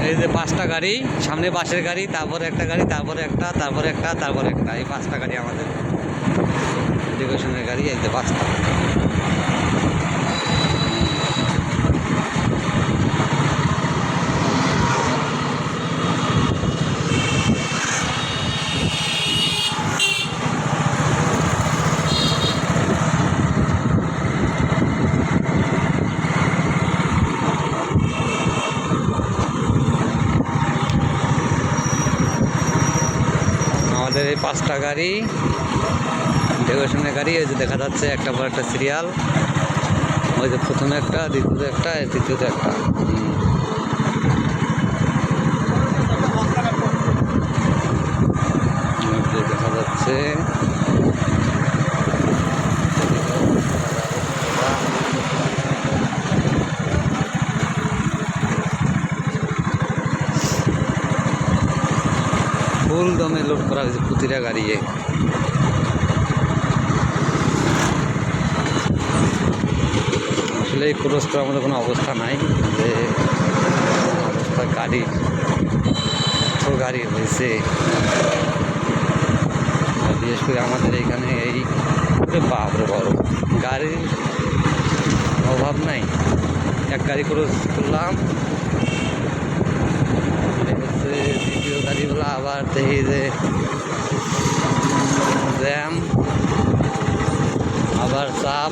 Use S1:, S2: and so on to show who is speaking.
S1: এই যে 5টা গাড়ি, সামনে বাসের গাড়ি, তারপরে একটা গাড়ি, তারপরে একটা, তারপরে একটা, তারপরে একটা, এই 5টা গাড়ি আমাদের ডেকোরেশনের গাড়ি। এই যে 5টা। আমাদের এই 5টা গাড়ি ডেকোরেশনের গাড়ি। ওই যে দেখা যাচ্ছে একটা পর একটা সিরিয়াল। ওই যে প্রথমে একটা, দ্বিতীয়তে একটা, তৃতীয়তে একটা। দেখা যাচ্ছে ফুল দমে লোড করা হয়েছে প্রতিটা গাড়ি। আসলে ক্রস করার মধ্যে কোনো অবস্থা নাই, যে অবস্থা গাড়ি এত গাড়ি হয়েছে। বিশেষ করে আমাদের এইখানে এই বাপরে বড় গাড়ির অভাব নাই। এক গাড়ি ক্রস করলাম, দ্বিতীয় গাড়িগুলো আবার দেখি যে জ্যাম, আবার চাপ।